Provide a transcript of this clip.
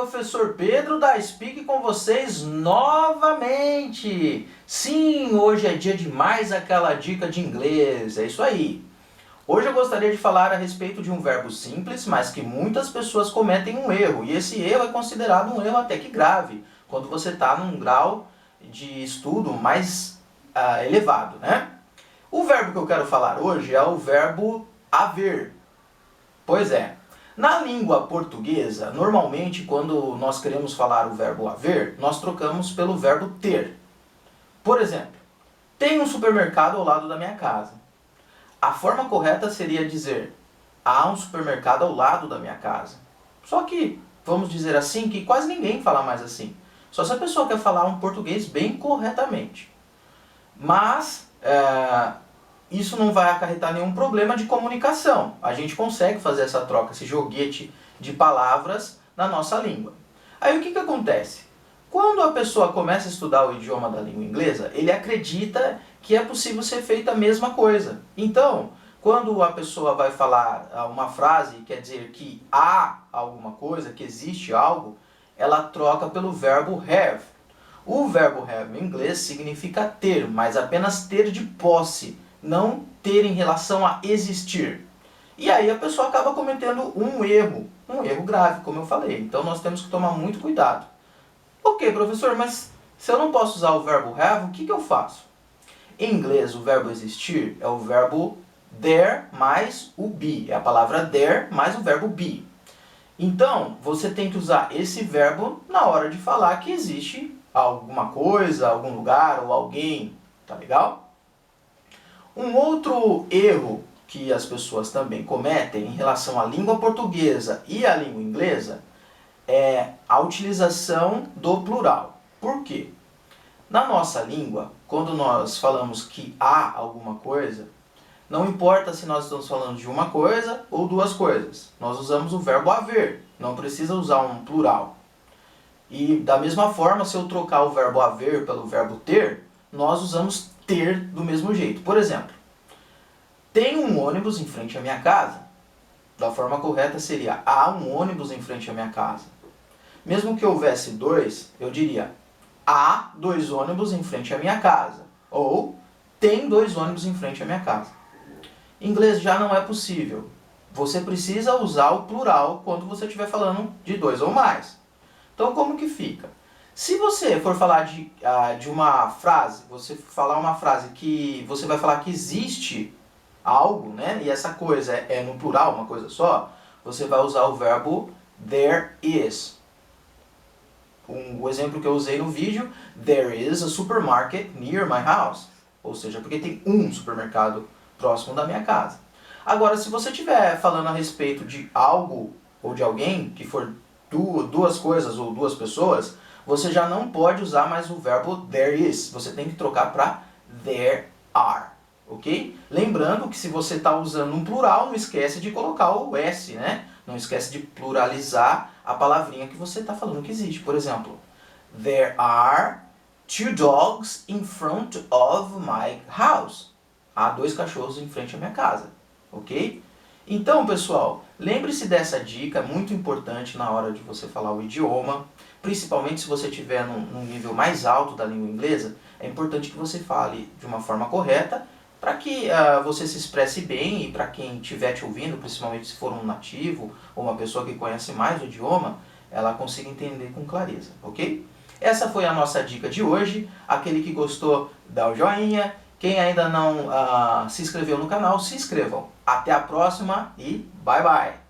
professor Pedro da Speak com vocês novamente. Sim, hoje é dia de mais aquela dica de inglês, é isso aí. Hoje eu gostaria de falar a respeito de um verbo simples, mas que muitas pessoas cometem um erro. E esse erro é considerado um erro até que grave, quando você está num grau de estudo mais elevado, né? O verbo que eu quero falar hoje é o verbo haver. Pois é. Na língua portuguesa, normalmente quando nós queremos falar o verbo haver, nós trocamos pelo verbo ter. Por exemplo, tem um supermercado ao lado da minha casa. A forma correta seria dizer, há um supermercado ao lado da minha casa. Só que, vamos dizer assim, que quase ninguém fala mais assim. Só se a pessoa quer falar um português bem corretamente. Mas, isso não vai acarretar nenhum problema de comunicação. A gente consegue fazer essa troca, esse joguete de palavras na nossa língua. Aí o que acontece? Quando a pessoa começa a estudar o idioma da língua inglesa, ele acredita que é possível ser feita a mesma coisa. Então, quando a pessoa vai falar uma frase, quer dizer que há alguma coisa, que existe algo, ela troca pelo verbo have. O verbo have em inglês significa ter, mas apenas ter de posse. Não ter em relação a existir. E aí a pessoa acaba cometendo um erro grave, como eu falei. Então nós temos que tomar muito cuidado. Ok, professor, mas se eu não posso usar o verbo have, o que eu faço? Em inglês, o verbo existir é o verbo there mais o be. É a palavra there mais o verbo be. Então, você tem que usar esse verbo na hora de falar que existe alguma coisa, algum lugar ou alguém. Tá legal? Um outro erro que as pessoas também cometem em relação à língua portuguesa e à língua inglesa é a utilização do plural. Por quê? Na nossa língua, quando nós falamos que há alguma coisa, não importa se nós estamos falando de uma coisa ou duas coisas. Nós usamos o verbo haver, não precisa usar um plural. E da mesma forma, se eu trocar o verbo haver pelo verbo ter, nós usamos ter do mesmo jeito. Por exemplo, tem um ônibus em frente à minha casa. Da forma correta seria, há um ônibus em frente à minha casa. Mesmo que houvesse dois, eu diria, há dois ônibus em frente à minha casa. Ou, tem dois ônibus em frente à minha casa. Em inglês já não é possível. Você precisa usar o plural quando você estiver falando de dois ou mais. Então como que fica? Se você for falar de uma frase, você falar uma frase que você vai falar que existe algo, né? E essa coisa é no plural, uma coisa só, você vai usar o verbo there is. O exemplo que eu usei no vídeo, there is a supermarket near my house. Ou seja, porque tem um supermercado próximo da minha casa. Agora, se você estiver falando a respeito de algo ou de alguém, que for duas coisas ou duas pessoas, você já não pode usar mais o verbo there is. Você tem que trocar para there are. Ok? Lembrando que se você está usando um plural, não esquece de colocar o S, né? Não esquece de pluralizar a palavrinha que você está falando que existe. Por exemplo, there are two dogs in front of my house. Há dois cachorros em frente à minha casa. Ok? Então, pessoal, lembre-se dessa dica, muito importante na hora de você falar o idioma, principalmente se você estiver num nível mais alto da língua inglesa, é importante que você fale de uma forma correta, para que você se expresse bem e para quem estiver te ouvindo, principalmente se for um nativo ou uma pessoa que conhece mais o idioma, ela consiga entender com clareza, ok? Essa foi a nossa dica de hoje. Aquele que gostou, dá o joinha. Quem ainda não se inscreveu no canal, se inscrevam. Até a próxima e bye bye!